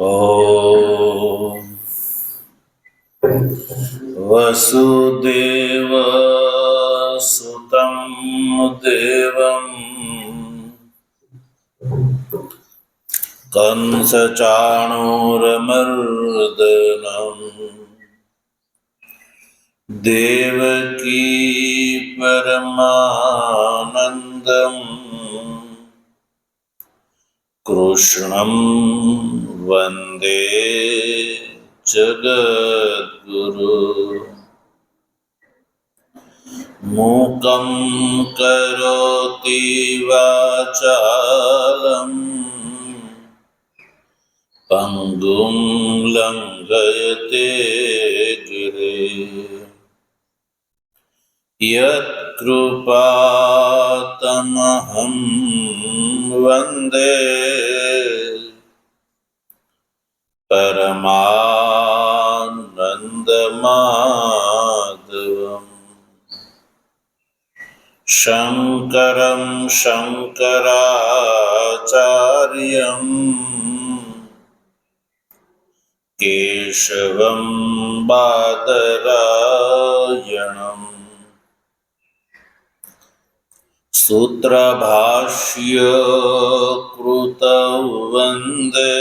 ॐ वसुदेवसुतं देवं कंसचाणूरमर्दनं देवकी परमानन्दम् कृष्णं वन्दे जगद्गुरु। मूकं करोति वाचालं पङ्गुं लङ्घयते गिरिं यत्कृपातमहं वन्दे परमानन्दमाधवम्। शङ्करं शङ्कराचार्यं केशवं बादरायणम् सूत्रभाष्य कृतौ वन्दे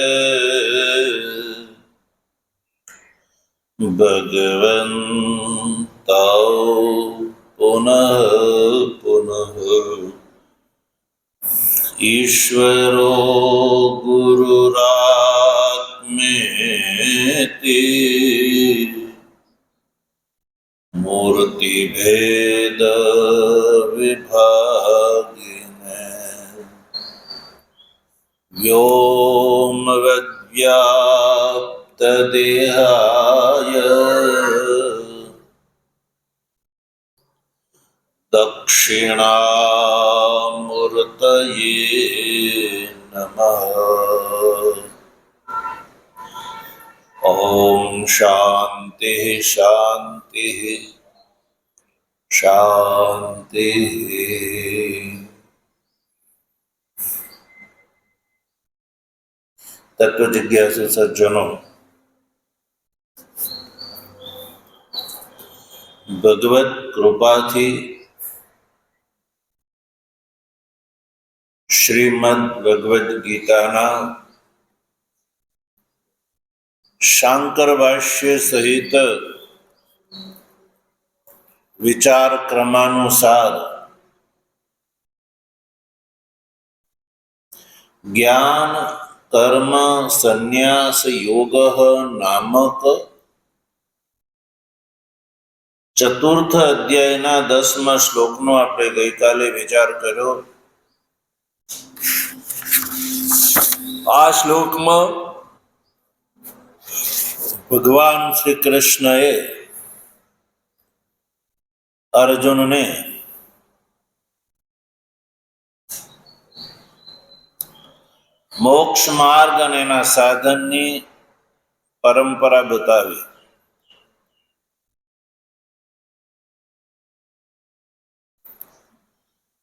भगवन्तौ पुनः पुनः। ईश्वरो गुरुरात्मेति मूर्तिभेद विभागिने व्योमवद्व्याप्तदेहाय दक्षिणामूर्तये नमः। ॐ शान्ति शान्ति शान्ति। तत्व जिज्ञासु सज्जनों, भगवत कृपाथी श्रीमद् भगवद गीताना शांकर भाष्य सहित विचार क्रमानुसार ज्ञान कर्म संन्यास योग नामक चतुर्थ अध्यायना 10મા શ્લોકનો આપણે ગઈકાલે વિચાર કર્યો। આ શ્લોકમાં ભગવાન શ્રી કૃષ્ણએ અર્જુનને મોક્ષ માર્ગ અને એના સાધનની પરંપરા બતાવી।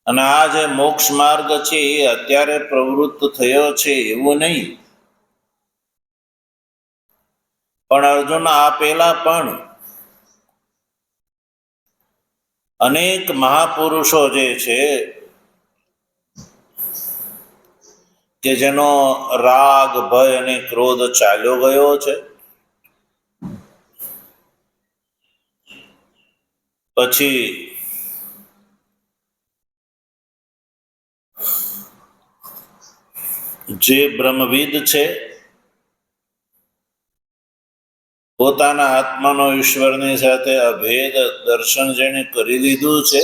અને આ જે મોક્ષ માર્ગ છે એ અત્યારે પ્રવૃત્ત થયો છે એવું નહીં, પણ અર્જુન આ પહેલા પણ અનેક મહાપુરુષો જે છે કે જેનો રાગ ભય અને ક્રોધ ચાલ્યો ગયો છે, પછી જે બ્રહ્મવિદ છે પોતાના આત્માનો ઈશ્વરની સાથે અભેદ દર્શન જેને કરી લીધું છે,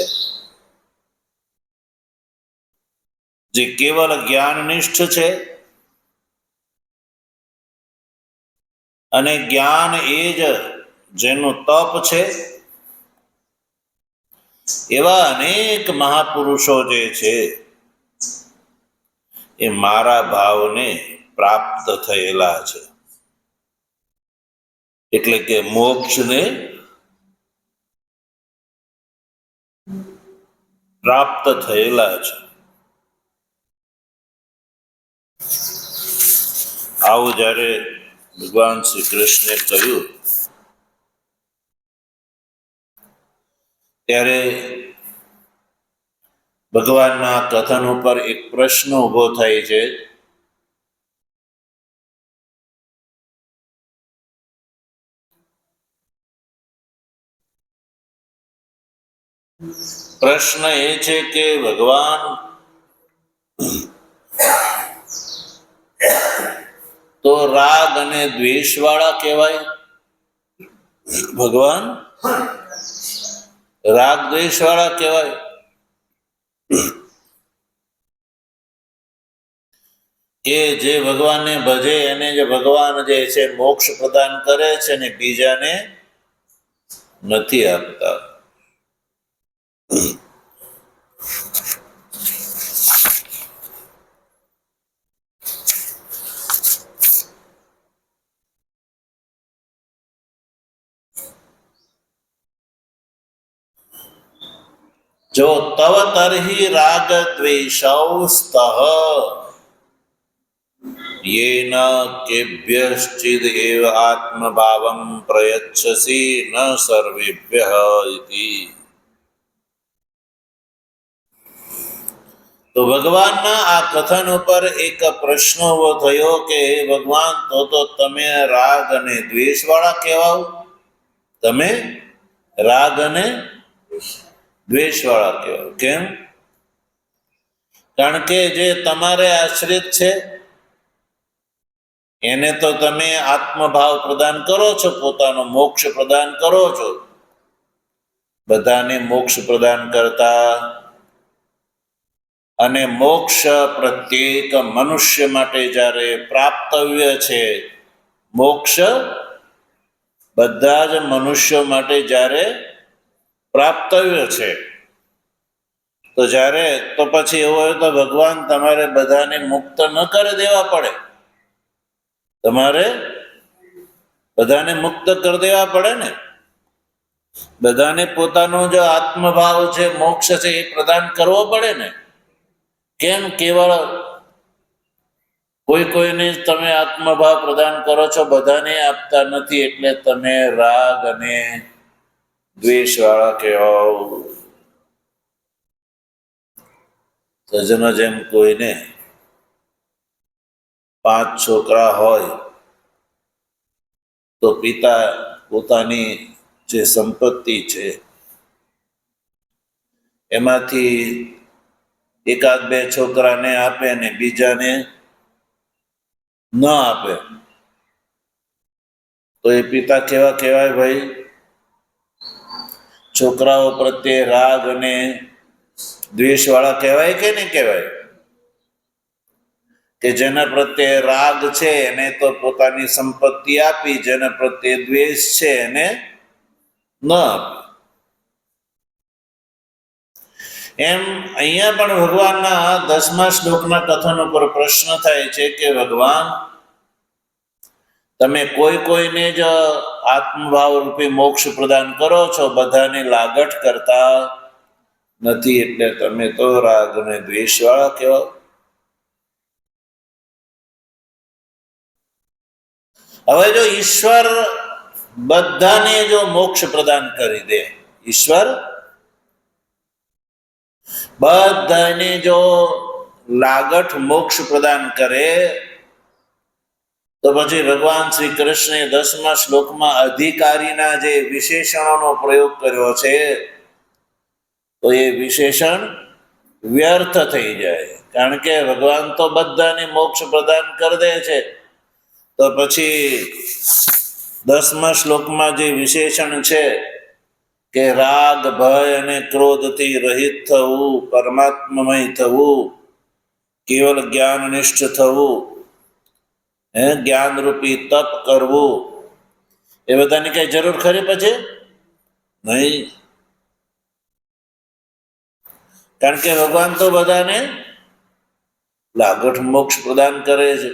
જે કેવલ જ્ઞાનનિષ્ઠ છે અને જ્ઞાન એ જ જેનું તપ છે, એવા અનેક મહાપુરુષો જે છે એ મારા ભાવને પ્રાપ્ત થયેલા છે, એટલે કે મોક્ષને પ્રાપ્ત થયેલા છે। આવું જ્યારે ભગવાન શ્રી કૃષ્ણે કહ્યું ત્યારે ભગવાનના કથન ઉપર એક પ્રશ્ન ઊભો થાય છે. પ્રશ્ન એ છે કે ભગવાન તો રાગ અને દ્વેષ વાળા કહેવાય? ભગવાન રાગ દ્વેષ વાળા કહેવાય? કે જે ભગવાનને ભજે એને જે ભગવાન જે છે મોક્ષ પ્રદાન કરે છે ને બીજાને નથી આપતા. જો તવ તર્હિ રાગ દ્વેષૌ સ્તઃ येन केभ्यश्चिद् एव आत्मभावं प्रयच्छसि न सर्वेभ्यः इति. તો ભગવાનના આ કથન ઉપર એક પ્રશ્ન ઉભો થયો કે ભગવાન તો તમે રાગ અને દ્વેષ વાળા કહેવાઓ? તમે રાગ અને દ્વેષ વાળા કહેવાઓ કેમ? કારણ કે જે તમારે આશ્રિત છે એને તો તમે આત્મભાવ પ્રદાન કરો છો, પોતાનો મોક્ષ પ્રદાન કરો છો. બધાને મોક્ષ પ્રદાન કરતા અને મોક્ષ પ્રત્યેક મનુષ્ય માટે જ્યારે પ્રાપ્તવ્ય છે, મોક્ષ બધા જ મનુષ્યો માટે જ્યારે પ્રાપ્તવ્ય છે, તો જ્યારે તો પછી એવું હોય તો ભગવાન તમારે બધાને મુક્ત ન કરી દેવા પડે, તમારે બધાને મુક્ત કરી દેવા પડે ને. બધાને પોતાનો જો આત્મભાવ છે, મોક્ષ છે એ પ્રદાન કરવો પડે ને. કેમ કેવળ કોઈને તમે આત્મભાવ પ્રદાન કરો છો, બધાને આપતા નથી, એટલે તમે રાગ અને દ્વેષ વાળા કહેવાઓ? સજ્જનો, જેમ કોઈને 5 છોકરા હોય તો પિતા પોતાની જે સંપત્તિ છે એમાંથી 1-2 છોકરાને આપે ને બીજાને ન આપે, તો એ પિતા કેવા કહેવાય ભાઈ? છોકરાઓ પ્રત્યે રાગ અને દ્વેષ વાળા કહેવાય કે નહીં કહેવાય? કે જેના પ્રત્યે રાગ છે એને તો પોતાની સંપત્તિ આપી, જેના પ્રત્યે દ્વેષ છે એને ન આપી. એમ અહીંયા પણ ભગવાનના 10મા શ્લોકના કથન ઉપર પ્રશ્ન થાય છે કે ભગવાન તમે કોઈને જ આત્મભાવ રૂપી મોક્ષ પ્રદાન કરો છો, બધાને લાગટ કરતા નથી, એટલે તમે તો રાગ અને દ્વેષ વાળા કહેવાઓ. હવે જો ઈશ્વર બધાને જો મોક્ષ પ્રદાન કરી દે, ઈશ્વર બધાને જો લાગઠ મોક્ષ પ્રદાન કરે, તો પછી ભગવાન શ્રી કૃષ્ણે 10મા શ્લોકમાં અધિકારીના જે વિશેષણોનો પ્રયોગ કર્યો છે, તો એ વિશેષણ વ્યર્થ થઈ જાય. કારણ કે ભગવાન તો બધાને મોક્ષ પ્રદાન કરી દે છે, તો પછી 10મા શ્લોકમાં જે વિશેષણ છે કે રાગ ભય અને ક્રોધથી રહિત થવું, પરમાત્મમય થવું, કેવલ જ્ઞાનનિષ્ઠ થવું, જ્ઞાનરૂપી તપ કરવું, એ બધાની કઈ જરૂર ખરી પછી? નહીં. કારણ કે ભગવાન તો બધાને લાગઠ મોક્ષ પ્રદાન કરે છે.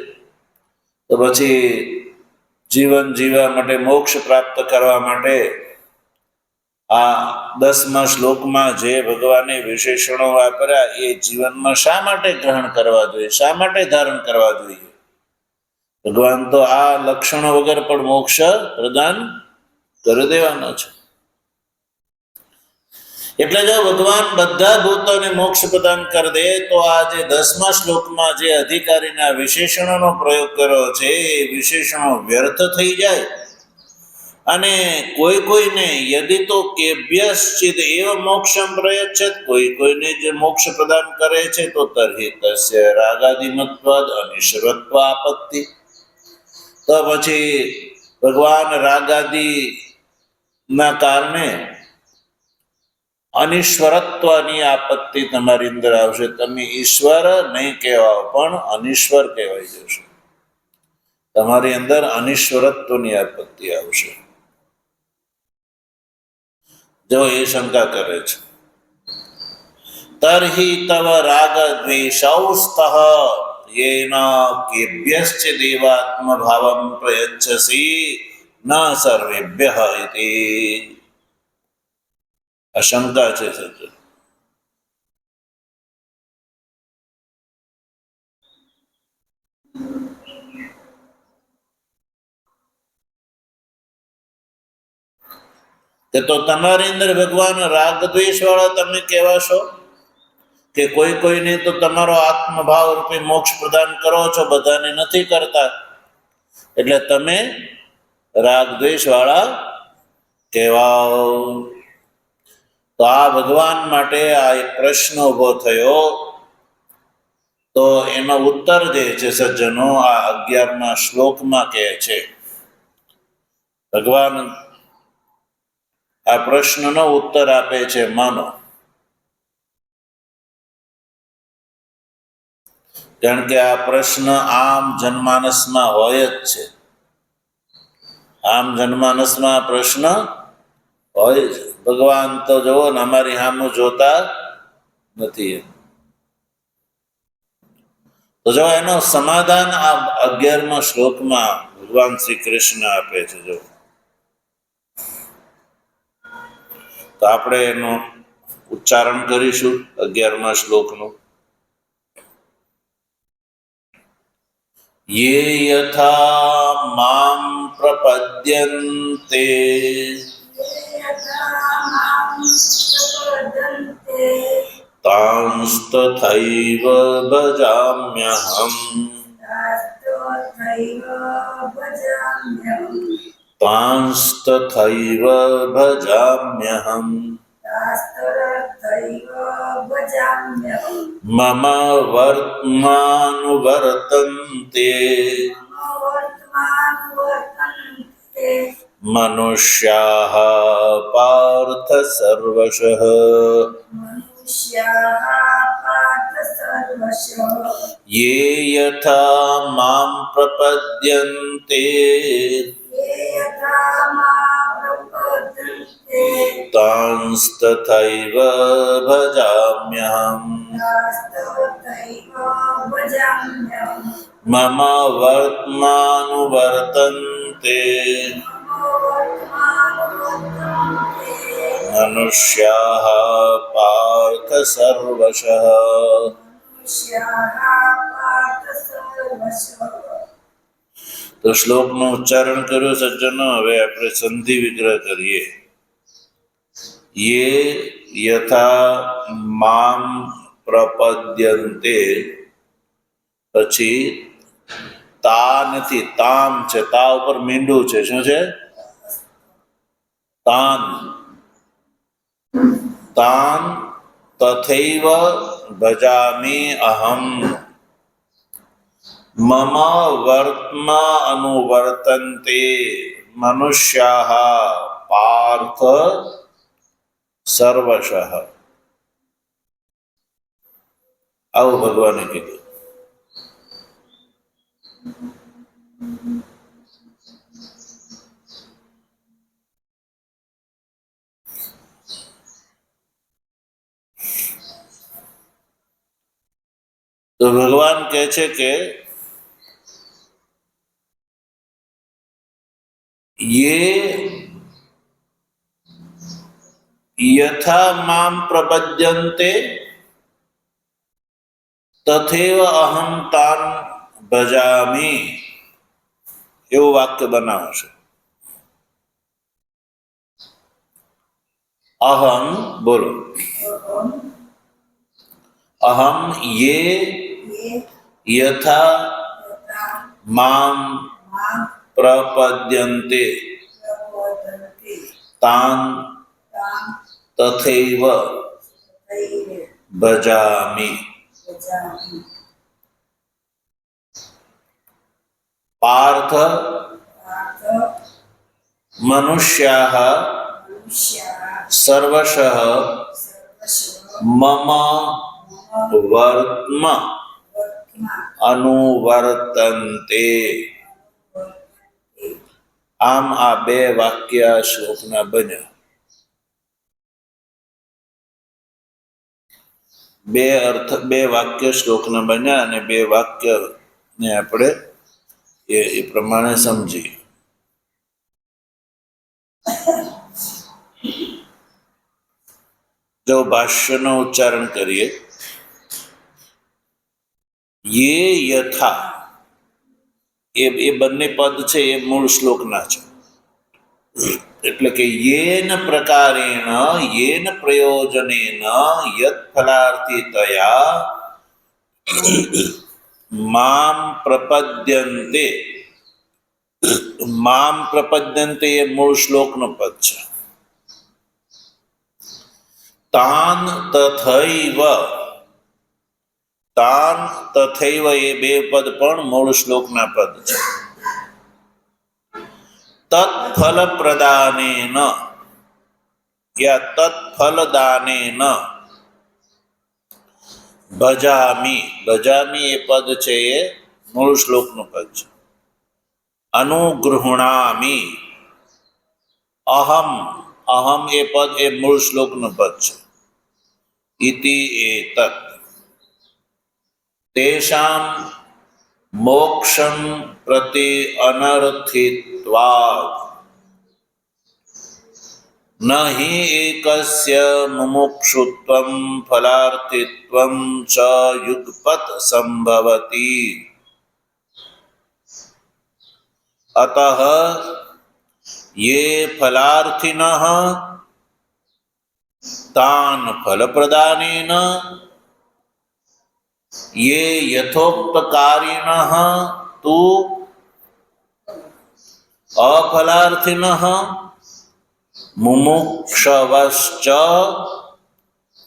તો પછી જીવન જીવવા માટે, મોક્ષ પ્રાપ્ત કરવા માટે આ 10મા શ્લોકમાં જે ભગવાને વિશેષણો વાપર્યા એ જીવનમાં શા માટે ગ્રહણ કરવા જોઈએ, શા માટે ધારણ કરવા જોઈએ? ભગવાન તો આ લક્ષણો વગર પણ મોક્ષ પ્રદાન કરી દેવાના છે. એટલે જો ભગવાન બધા ભૂતોને મોક્ષ પ્રદાન કરી દે તો આ જે 10મા શ્લોકમાં જે અધિકારીના વિશેષણોનો પ્રયોગ કર્યો છે એ વિશેષણો વ્યર્થ થઈ જાય. અને કોઈને યદિ તો કેભ્યશ્ચિદ એવ મોક્ષમ પ્રયચ્છત, કોઈને જે મોક્ષ પ્રદાન કરે છે તો તર્હિ તસ્ય રાગાદિમત્વાદ અનિશ્વરત્વ આપત્તિ. તો પછી ભગવાન રાગાદિ ના કારણે અનિશ્વરત્વની આપત્તિ તમારી અંદર આવશે. તમે ઈશ્વર નહીં કહેવાઓ પણ અનિશ્વર કહેવાઈ જશે. તમારી અંદર અનિશ્વરત્વની આપત્તિ આવશે. જો એ શંકા કરે છે. તર્હિ તવ રાગ દ્વેષૌસ્તઃ યેન કેભ્યશ્ચ દેવાત્મ ભાવમ પ્રયચ્છસી ન સર્વેભ્યઃ ઇતિ. શંકા છે સજ્જન. તો તમારી અંદર ભગવાન રાગ દ્વેષ વાળા તમે કહેવાશો કે કોઈને તો તમારો આત્મભાવ રૂપી મોક્ષ પ્રદાન કરો છો, બધાને નથી કરતા, એટલે તમે રાગ દ્વેષ વાળા કહેવાઓ. તો આ ભગવાન માટે આ એક પ્રશ્ન ઉભો થયો. તો એનો ઉત્તર જે છે સજ્જનો આ 11મા શ્લોકમાં કહે છે. ભગવાન આ પ્રશ્નનો ઉત્તર આપે છે. માનો, કારણ કે આ પ્રશ્ન આમ જનમાનસમાં હોય જ છે. આમ જનમાનસમાં આ પ્રશ્ન હોય છે. ભગવાન તો જુઓ ને અમારી સામું જોતા નથી. તો જો એનો સમાધાન આ 11મા શ્લોકમાં ભગવાન શ્રી કૃષ્ણ આપે છે. જો તો આપણે એનું ઉચ્ચારણ કરીશું 11મા શ્લોકનું. યે યથા મામ પ્રપદ્યન્તે તાંસ્તથૈવ ભજામ્યહં. તાંસ્તથૈવ ભજામ્યહં. મમ વર્ત્માનુવર્તન્તે મનુષ્યાઃ પાર્થ સર્વશઃ. યે યથા મામ પ્રપદ્યન્તે તાંસ્તથૈવ ભજામ્યહં. મમ વર્ત્માનુવર્તન્તે મનુષ્યાઃ પાર્થ સર્વશઃ. તો શ્લોકનું ઉચ્ચારણ કર્યું સજ્જનો. હવે આપણે સંધિ વિગ્રહ કરીએ. યે યથા મામ પ્રપદ્યન્તે, પછી તા નથી, તામ છે. તા ઉપર મીંડું છે. શું છે? તાન. તાન તથૈવ ભજામિ અહમ. મમ વર્ત્મા અનુવર્તન્તે મનુષ્યાઃ પાર્થ સર્વશઃ. આવું ભગવાને કીધું. તો ભગવાન કહે છે કે યે યથા મામ પ્રપદ્યન્તે તથૈવ અહં તાન ભજામિ. એવું વાક્ય બનાવશે. અહમ, બોલો. અહમ યે યથા મામ પ્રપદ્યન્તે તાન તથૈવ ભજામિ. પાર્થ મનુષ્યાઃ સર્વશઃ મમ વર્ત્મ અનુવર્તન્તે. આમ આ બે વાક્ય શ્લોકના બન્યા. બે અર્થ, બે વાક્ય શ્લોકના બન્યા અને બે વાક્ય ને આપણે એ પ્રમાણે સમજીએ. જો ભાષ્યનો ઉચ્ચારણ કરીએ, યે યથા, એ બંને પદ છે એ મૂળ શ્લોકના છે. એટલે કે યેન પ્રકારેણ યેન પ્રયોજનેન યત ફલાર્થિતયા મામ પ્રપદ્યન્તે. મામ પ્રપદ્યન્તે એ મૂળ શ્લોકનું પદ છે. તાન તથૈવ, તાન તથૈવ એ બે પદ પણ મૂળ શ્લોકના પદ છે. તત્ફલ પ્રદાનેન યા તત્ફલદાનેન ભજામિ. ભજામિ એ પદ છે એ મૂળ શ્લોકનું પદ છે. અનુગૃહણામિ. અહમ, અહમ એ પદ એ મૂળ શ્લોકનું પદ છે. ઇતિ એતત તેષાં મોક્ષં પ્રતિ અનર્થિત્વાદ નહિ એકસ્ય મુમુક્ષુત્વં ફલાર્થિત્વં ચ યુગપત સંભવતિ. અતઃ યે ફલાર્થિનઃ તાન ફલપ્રદાનેન યે યથોક્તકારિણઃ તુ અફલાર્થિનઃ મુમુક્ષવશ્ચ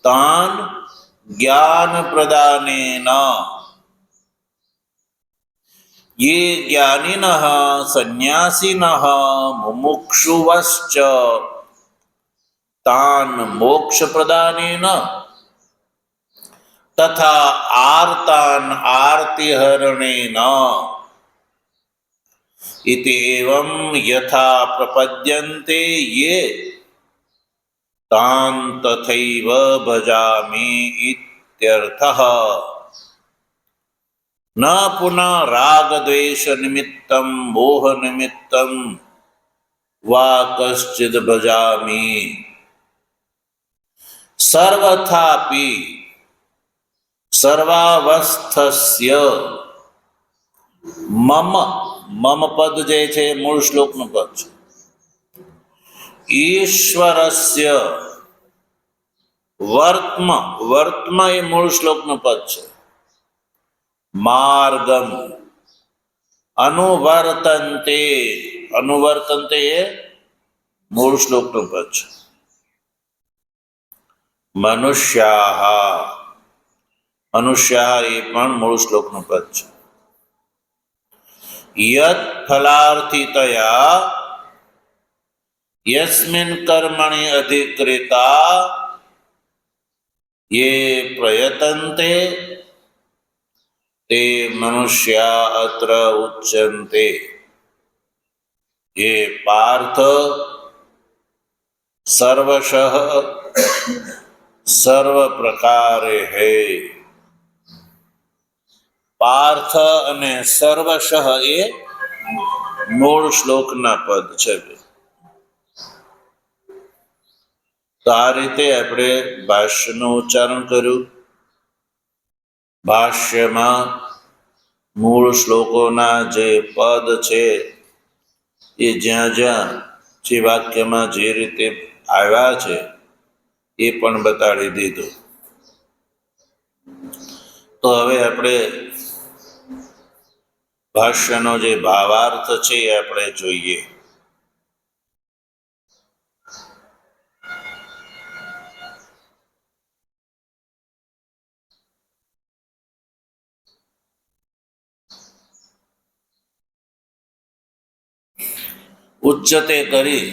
તાન જ્ઞાન પ્રદાનેન યે જ્ઞાનિનઃ સંન્યાસિનઃ મુમુક્ષુવશ્ચ તાન મોક્ષ પ્રદાનેન તથા આર્તાન આર્તિહરણેન ઇતિ એવં યથા પ્રપદ્યન્તે યે તાન તથૈવ ભજામિ ઇત્યર્થઃ. ન પુનઃ રાગ દ્વેષ નિમિત્તં મોહ નિમિત્તં વા કશ્ચિદ ભજામિ. સર્વથાપિ સર્વાવસ્થસ્ય મમ, મમ પદ જે છે મૂળ શ્લોકનું પદ છે. ઈશ્વરસ્ય વર્ત્મ, વર્ત્મ એ મૂળ શ્લોકનું પદ છે. માર્ગમ અનુવર્તન્તે, અનુવર્તન્તે એ મૂળ શ્લોકનું પદ છે. મનુષ્યાઃ, મનુષ્યાઃ એ પણ મૂળ શ્લોકનું પદ છે. યત ફલાર્થિતયા યસ્મિન કર્મણિ અધિક્રિતા યે પ્રયતન્તે તે મનુષ્યા અત્ર ઉચ્યન્તે. ये पार्थ सर्वशः सर्व प्रकारे है. પાર્થ અને સર્વશઃ એ મૂળ શ્લોકના પદ છે. તો આ રીતે આપણે ભાષ્યનું ઉચ્ચારણ કર્યું. ભાષ્યમાં મૂળ શ્લોકોના જે પદ છે એ જ્યાં જ્યાં જે વાક્યમાં જે રીતે આવ્યા છે એ પણ બતાડી દીધું. તો હવે આપણે ભાષ્યનો જે ભાવાર્થ છે એ આપણે જોઈએ. ઉચ્ચતે કરી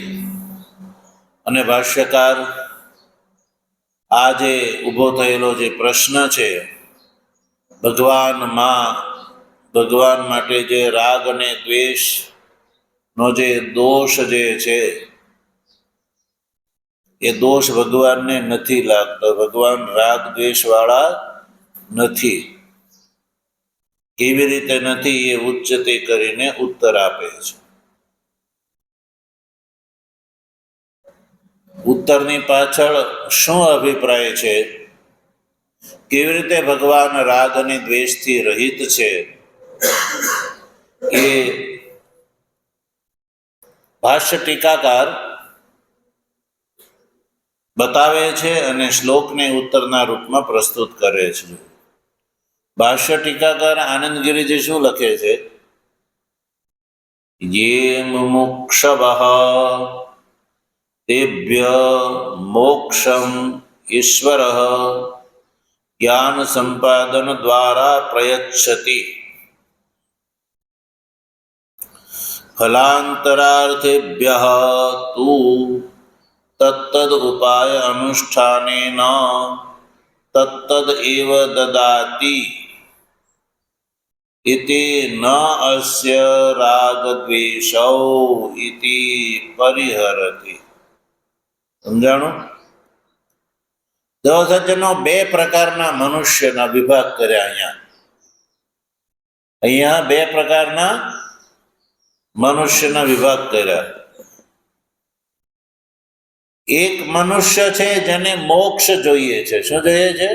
અને ભાષ્યકાર આ જે ઊભો થયેલો જે પ્રશ્ન છે, ભગવાન માટે જે રાગ અને દ્વેષનો જે દોષ જે છે એ દોષ ભગવાનને નથી લાગતો. ભગવાન રાગ દ્વેષ વાળા નથી. કેવી રીતે નથી એ ઉચ્ચતે કરીને ઉત્તર આપે છે. ઉત્તરની પાછળ શું અભિપ્રાય છે, કેવી રીતે ભગવાન રાગ અને દ્વેષથી રહિત છે, એ ભાષ્ય ટીકાકાર બતાવે છે અને શ્લોકને ઉત્તરના રૂપમાં પ્રસ્તુત કરે છે. ભાષ્ય ટીકાકાર આનંદગીરીજી શું લખે છે? યે મુમુક્ષવઃ તેભ્ય મોક્ષમ ઈશ્વરઃ જ્ઞાન સંપાદન દ્વારા પ્રયચ્છતિ ફલાંતરાર્થેભ્યઃ તુ તત્તદ ઉપાય અનુષ્ઠાનેન તત્તદ એવ દદાતિ ઇતિ ન અસ્ય રાગ દ્વેષૌ ઇતિ પરિહરતિ. સમજાણું? સજ્જનો બે પ્રકારના મનુષ્યના વિભાગ કર્યા. અહીંયા બે પ્રકારના મનુષ્યના વિભાગ કર્યા. એક મનુષ્ય છે જેને મોક્ષ જોઈએ છે. શું જોઈએ છે?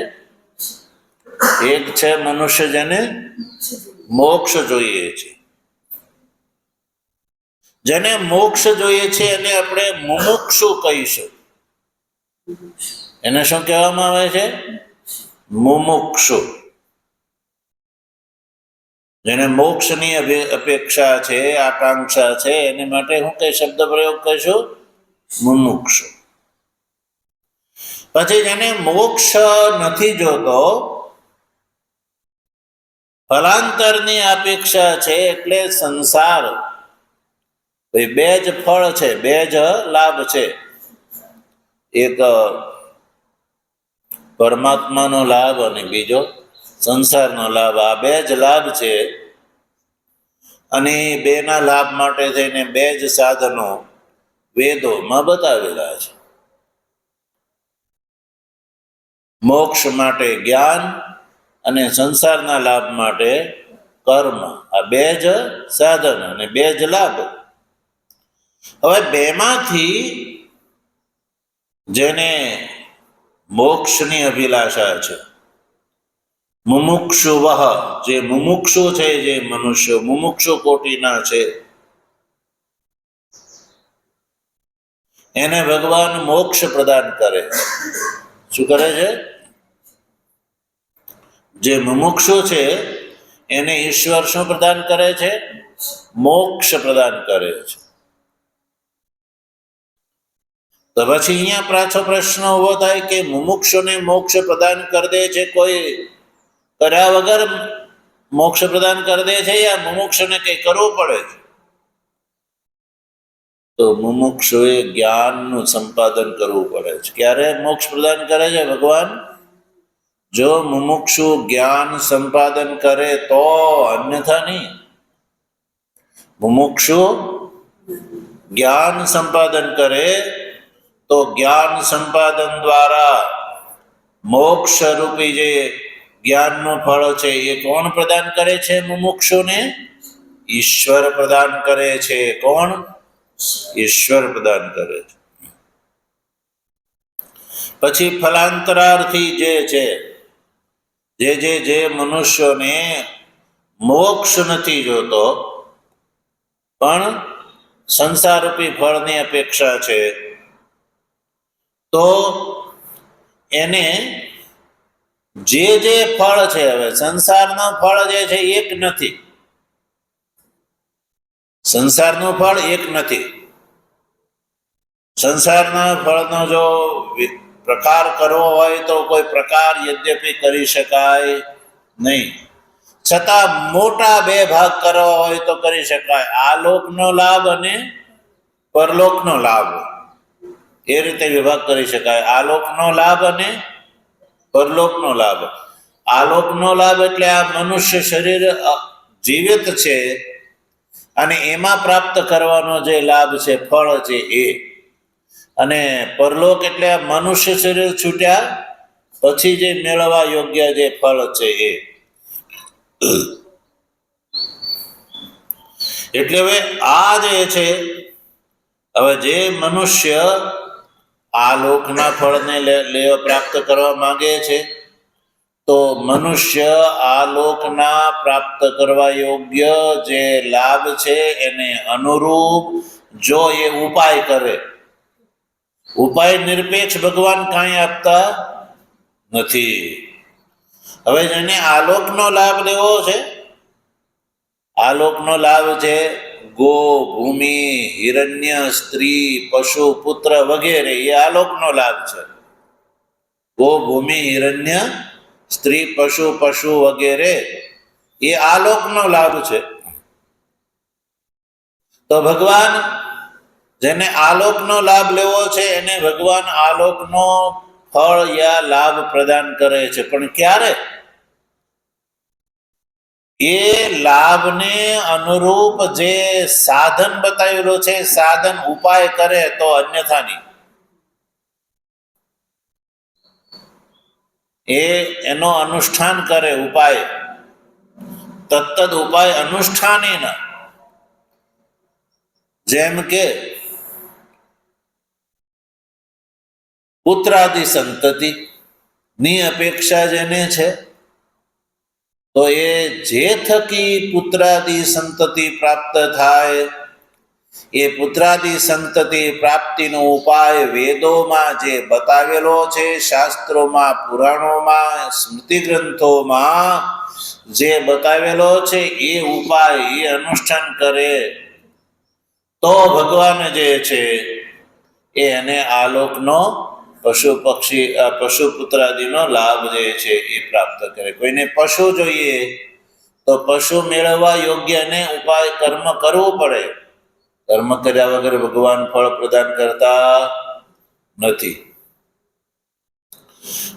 એક છે મનુષ્ય જેને મોક્ષ જોઈએ છે. જેને મોક્ષ જોઈએ છે એને આપણે મુમુક્ષુ કહીશું. એને શું કહેવામાં આવે છે? મુમુક્ષુ. જેને મોક્ષની અપેક્ષા છે, આકાંક્ષા છે, એની માટે હું કઈ શબ્દ પ્રયોગ કરીશું? મુમુક્ષુ. પછી જેને મોક્ષ નથી જોતો, ફલાંતરની અપેક્ષા છે, એટલે સંસાર બે જ ફળ છે, બે જ લાભ છે. એક પરમાત્માનો લાભ અને બીજો સંસારનો લાભ. આ બે જ લાભ છે અને બેના લાભ માટે થઈને બે જ સાધનો વેદોમાં બતાવેલા છે. મોક્ષ માટે જ્ઞાન અને સંસારના લાભ માટે કર્મ. આ બે જ સાધન અને બે જ લાભ. હવે બેમાંથી જેને મોક્ષની અભિલાષા છે, મુમુક્ષુવઃ, જે મુમુક્ષુ છે, જે મનુષ્ય મુમુક્ષુ કોટીના છે, એને ભગવાન મોક્ષ પ્રદાન કરે. શું કરે છે? જે મુમુક્ષુ છે એને ઈશ્વર શું પ્રદાન કરે છે? મોક્ષ પ્રદાન કરે છે. તો પછી અહીંયા પાછો પ્રશ્ન ઉભો થાય કે મુમુક્ષુને મોક્ષ પ્રદાન કરી દે છે, કોઈ કર્યા વગર મોક્ષ પ્રદાન કરી દે છે, યા મુમુક્ષુને કઈ કરવું પડે છે? તો મુમુક્ષુએ જ્ઞાનનું સંપાદન કરવું પડે છે. ક્યારે મોક્ષ પ્રદાન કરે છે ભગવાન? જો મુમુક્ષુ જ્ઞાન સંપાદન કરે તો, અન્યથા નહીં. મુમુક્ષુ જ્ઞાન સંપાદન કરે તો જ્ઞાન સંપાદન દ્વારા મોક્ષ રૂપી જે જ્ઞાનનું ફળ છે એ કોણ પ્રદાન કરે છે? મુમુક્ષુને ઈશ્વર પ્રદાન કરે છે. કોણ? ઈશ્વર પ્રદાન કરે છે. પછી ફલાંતરાર્થી જે છે, જે મનુષ્યોને મોક્ષ નથી જોતો પણ સંસારરૂપી ફળની અપેક્ષા છે, તો એને જે ફળ છે, હવે સંસારનું ફળ જે છે એક નથી, સંસારનું ફળ એક નથી. સંસારના ફળનો જો પ્રકાર કરવો હોય તો કોઈ પ્રકાર યદ્યપી કરી શકાય નહીં, છતાં મોટા બે ભાગ કરવા હોય તો કરી શકાય. આલોકનો લાભ અને પરલોકનો લાભ, એ રીતે વિભાગ કરી શકાય. આલોકનો લાભ અને પરલોકનો લાભ. આલોકનો લાભ એટલે આ મનુષ્ય શરીર જીવિત છે અને એમાં પ્રાપ્ત કરવાનો જે લાભ છે, ફળ છે એ. અને પરલોક એટલે આ મનુષ્ય શરીર છૂટ્યા પછી જે મેળવવા યોગ્ય જે ફળ છે એ. એટલે હવે આ જે છે, હવે જે મનુષ્ય આ લોકના ફળને લેવા પ્રાપ્ત કરવા માંગે છે, તો મનુષ્ય આ લોકના પ્રાપ્ત કરવા યોગ્ય જે લાભ છે એને અનુરૂપ જો એ ઉપાય કરે. ઉપાય નિરપેક્ષ ભગવાન કાંઈ આપતા નથી. હવે જેને આલોકનો લાભ લેવો છે, આલોકનો લાભ છે ગો, ભૂમિ, હિરણ્ય, સ્ત્રી, પશુ, પુત્ર વગેરે, એ આલોકનો લાભ છે. ગો, ભૂમિ, હિરણ્ય, સ્ત્રી, પશુ વગેરે એ આલોકનો લાભ છે. તો ભગવાન જેને આલોકનો લાભ લેવો છે એને ભગવાન આલોકનો ફળ યા લાભ પ્રદાન કરે છે. પણ ક્યારે? એ લાભને અનુરૂપ જે સાધન બતાવેલો છે, સાધન ઉપાય કરે તો, અન્યથા નહીં. એનો અનુષ્ઠાન કરે, ઉપાય તત્તદ ઉપાય અનુષ્ઠાની ના. જેમ કે પુત્રાદિ સંતતિ ની અપેક્ષા જેને છે, તો એ જે થકી પુત્રાદિ સંતતિ પ્રાપ્ત થાય, એ પુત્રાદિ સંતતિ પ્રાપ્તિનો ઉપાય વેદોમાં જે બતાવેલો છે, શાસ્ત્રોમાં, પુરાણોમાં, સ્મૃતિ ગ્રંથોમાં જે બતાવેલો છે, એ ઉપાય એ અનુષ્ઠાન કરે તો ભગવાન જે છે એને આલોકનો પશુ પક્ષી પશુ પુત્રાદિનો લાભ જે છે એ પ્રાપ્ત કરે. કોઈને પશુ જોઈએ તો પશુ મેળવવા યોગ્ય ને ઉપાય કર્મ કરવું પડે. કર્મ કર્યા વગર ભગવાન ફળ પ્રદાન કરતા નથી.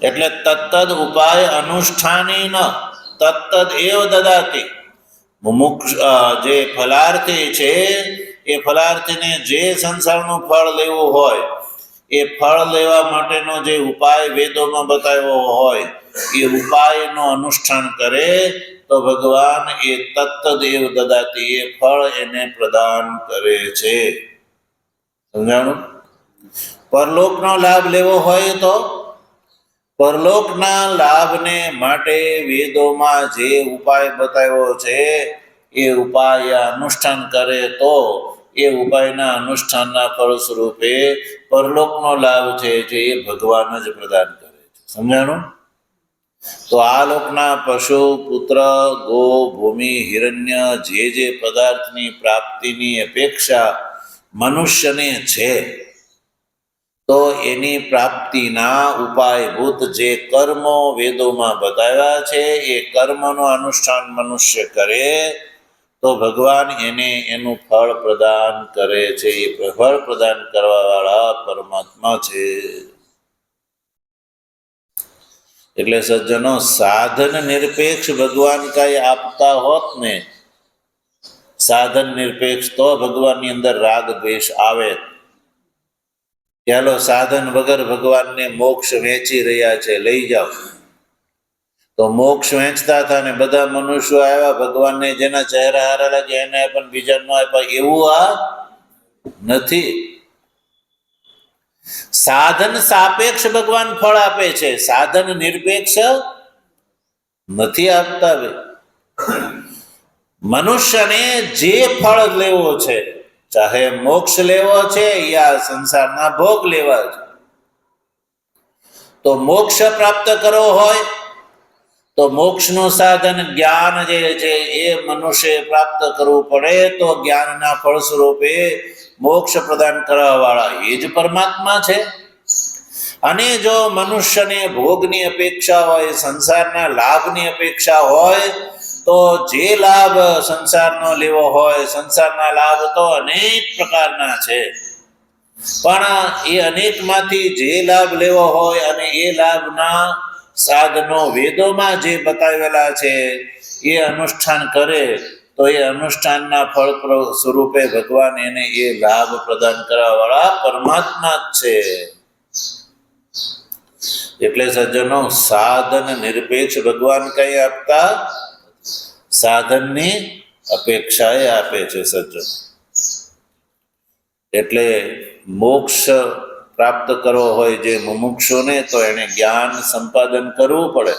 એટલે તત્તદ ઉપાય અનુષ્ઠાની ન તત્તદ એવ દદાતિ. મુમુક્ષ જે ફલાર્થી છે, એ ફલાર્થીને જે સંસારનું ફળ લેવું હોય, એ ફળ લેવા માટેનો જે ઉપાય વેદોમાં બતાવ્યો હોય, એ ઉપાયનો અનુષ્ઠાન કરે તો ભગવાન એ તત્તદેવ દદાતી, એ ફળ એને પ્રદાન કરે છે. સમજાણું? પરલોકનો લાભ લેવો હોય તો પરલોકના લાભને માટે વેદોમાં જે ઉપાય બતાવ્યો છે, એ ઉપાય અનુષ્ઠાન કરે તો એ ઉપાયના અનુષ્ઠાનના ફળ સ્વરૂપે પરલોકનો લાભ છે જે એ ભગવાન જ પ્રદાન કરે છે. સમજાણું? તો આ લોકના પશુ, પુત્ર, ગો, ભૂમિ, હિરણ્ય જે પદાર્થની પ્રાપ્તિની અપેક્ષા મનુષ્યને છે, તો એની પ્રાપ્તિના ઉપાયભૂત જે કર્મો વેદોમાં બતાવ્યા છે, એ કર્મનું અનુષ્ઠાન મનુષ્ય કરે તો ભગવાન એને એનું ફળ પ્રદાન કરે છે. એ ફળ પ્રદાન કરવા વાળા પરમાત્મા છે. એટલે સજ્જનો, સાધન નિરપેક્ષ ભગવાન કઈ આપતા હોત ને, સાધન નિરપેક્ષ, તો ભગવાનની અંદર રાગ દ્વેષ આવે. ચાલો સાધન વગર ભગવાનને મોક્ષ વેચી રહ્યા છે, લઈ જાઓ. તો મોક્ષ વેચતા હતા ને બધા મનુષ્યો આવ્યા, ભગવાનને જેના ચહેરા હારા લાગે એને પણ બીજા ન આપ્યા, એવું આ નથી. સાધન સાપેક્ષ ભગવાન ફળ આપે છે, સાધન નિરપેક્ષ નથી આપતા. મનુષ્યને જે ફળ લેવો છે, ચાહે મોક્ષ લેવો છે યા સંસારના ભોગ લેવા છે, તો મોક્ષ પ્રાપ્ત કરવો હોય તો મોક્ષનું સાધન જ્ઞાન જે છે એ મનુષ્ય પ્રાપ્ત કરવું પડે. તો જ્ઞાનના ફળ સ્વરૂપે મોક્ષ પ્રદાન કરવા વાળા એ જ પરમાત્મા છે. અને જો મનુષ્યને ભોગની અપેક્ષા હોય, સંસારના લાભની અપેક્ષા હોય, તો જે લાભ સંસારનો લેવો હોય, સંસારના લાભ તો અનેક પ્રકારના છે, પણ એ અનેકમાંથી જે લાભ લેવો હોય અને એ લાભના સાધનો વેદોમાં જે બતાવેલા છે એ અનુષ્ઠાન કરે તો એ અનુષ્ઠાનના ફળ સ્વરૂપે ભગવાન એને એ લાભ પ્રદાન કરવા વાળા પરમાત્મા જ છે. એટલે સજ્જનો, સાધન નિરપેક્ષ ભગવાન કઈ આપતા, સાધનની અપેક્ષા એ આપે છે સજ્જનો. એટલે મોક્ષ પ્રાપ્ત કરવો હોય જે મુમુક્ષુને, તો એને જ્ઞાન સંપાદન કરવું પડે.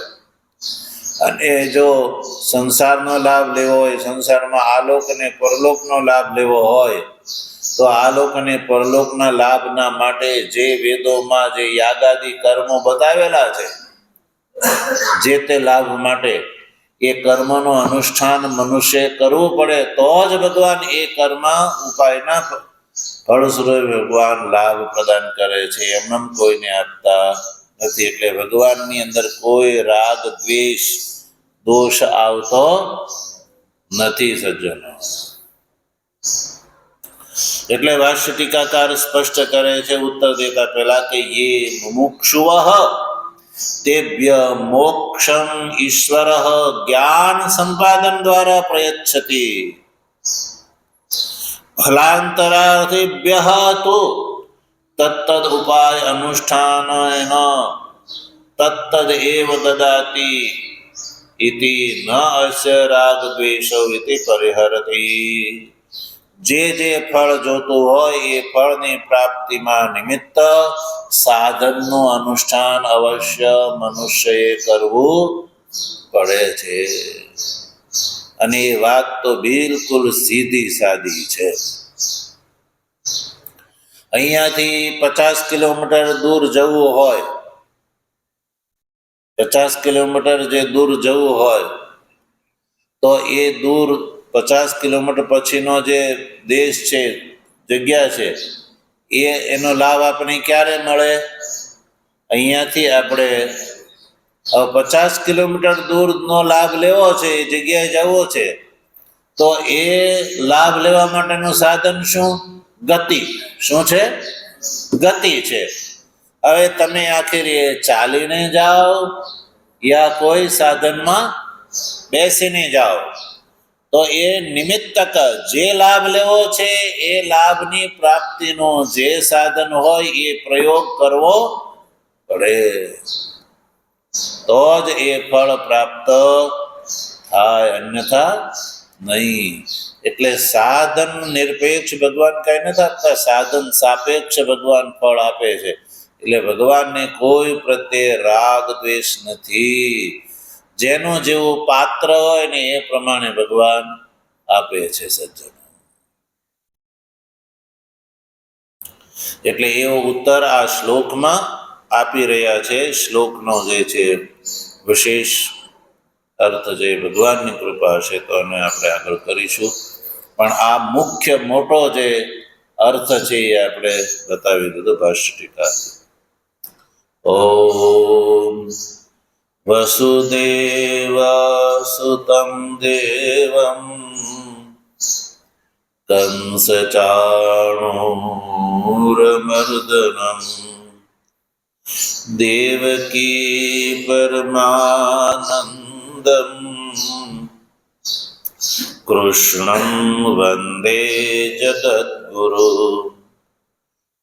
અને જો સંસારનો લાભ લેવો હોય, સંસારમાં આલોક અને પરલોકનો લાભ લેવો હોય, તો આલોક અને પરલોકના લાભના માટે જે વેદોમાં જે યાગાદી કર્મો બતાવેલા છે, જે તે લાભ માટે એ કર્મનું અનુષ્ઠાન મનુષ્ય કરવું પડે, તો જ ભગવાન એ કર્મ ઉપાયના ફળ સ્વરૂપે ભગવાન લાભ પ્રદાન કરે છે. એમનેમ કોઈને આપતા નથી. એટલે ભગવાનની અંદર કોઈ રાગ દ્વેષ દોષ આવતો નથી સજ્જનો. એટલે ભાષ્ય ટીકાકાર સ્પષ્ટ કરે છે ઉત્તર દેતા પહેલા કે યે મુમુક્ષુવઃ તેભ્ય મોક્ષમ ઈશ્વર જ્ઞાન સંપાદન દ્વારા પ્રયચ્છતિ, ફલાંતરાર્થેભ્યઃ તો તત્તદ ઉપાય અનુષ્ઠાનેન તત્તદ એવ દદાતિ ઇતિ ન અસ્ય રાગ દ્વેષો ઇતિ પરિહરતિ. જે જે ફળ જોતું હોય એ ફળની પ્રાપ્તિમાં નિમિત્ત સાધનનું અનુષ્ઠાન અવશ્ય મનુષ્યએ કરવું પડે છે. અને એ વાત તો બિલકુલ સીધી સાદી છે. અહીંયાથી 50 કિલોમીટર દૂર જવું હોય, 50 કિલોમીટર જે દૂર જવું હોય, તો એ દૂર 50 કિલોમીટર પછીનો જે દેશ છે, જગ્યા છે, એનો લાભ આપણે ક્યારે મળે? અહીંયાથી આપણે 50 કિલોમીટર દૂરનો લાભ લેવો છે, એ જગ્યાએ જવો છે, તો એ લાભ લેવા માટેનું સાધન શું? ગતિ. શું છે? ગતિ છે. હવે તમે આખરે ચાલીને જાઓ યા કોઈ સાધનમાં બેસીને જાઓ, તો એ નિમિત્તક જે લાભ લેવો છે એ લાભની પ્રાપ્તિનો જે સાધન હોય એ પ્રયોગ કરવો પડે, તો જ એ ફળ પ્રાપ્ત થાય, અન્યથા નહીં. એટલે સાધન નિરપેક્ષ ભગવાન કઈ નથી આપતા, સાધન સાપેક્ષ ભગવાન ફળ આપે છે. એટલે ભગવાનને કોઈ પ્રત્યે રાગ દ્વેષ નથી. જેનું જેવું પાત્ર હોય ને એ પ્રમાણે ભગવાન આપે છે સજ્જનો. એટલે એવો ઉત્તર આ શ્લોકમાં આપી રહ્યા છે. શ્લોકનો જે છે વિશેષ અર્થ જે ભગવાનની કૃપા હશે તો એને આપણે આગળ કરીશું, પણ આ મુખ્ય મોટો જે અર્થ છે એ આપણે બતાવી દીધો ભાષ્ય ટીકા. ઓમ વસુદેવ સુતં દેવં કંસ ચાણૂરમર્દનમ દેવકી પરમાનંદમ કૃષ્ણં વંદે જગદ્ગુરુ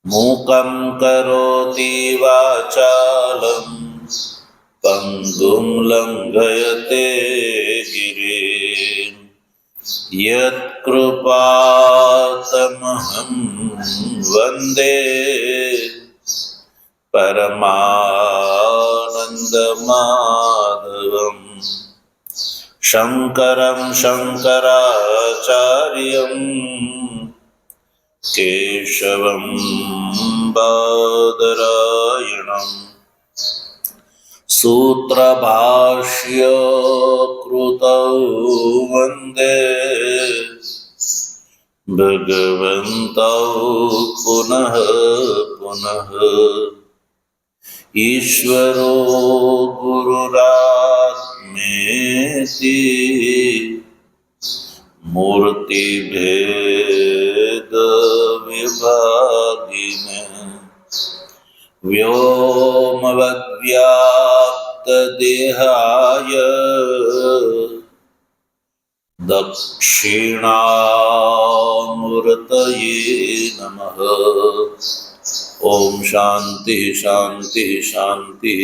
મૂકં કરોતિ વાચાલં પંગું લંઘયતે ગિરિં યત્કૃપાતમહં વંદે પરમાનંદમાધવં શંકરં શંકરાચાર્યં केशवं बादरायणं सूत्रभाष्य कृतौ वन्दे भगवन्तौ पुनः पुनः। ईश्वरो गुरुरात्मेति मूर्तिभेद विभागिने व्योमवद्व्याप्त देहाय दक्षिणामूर्तये नमः। ओम शांति शांति शांति।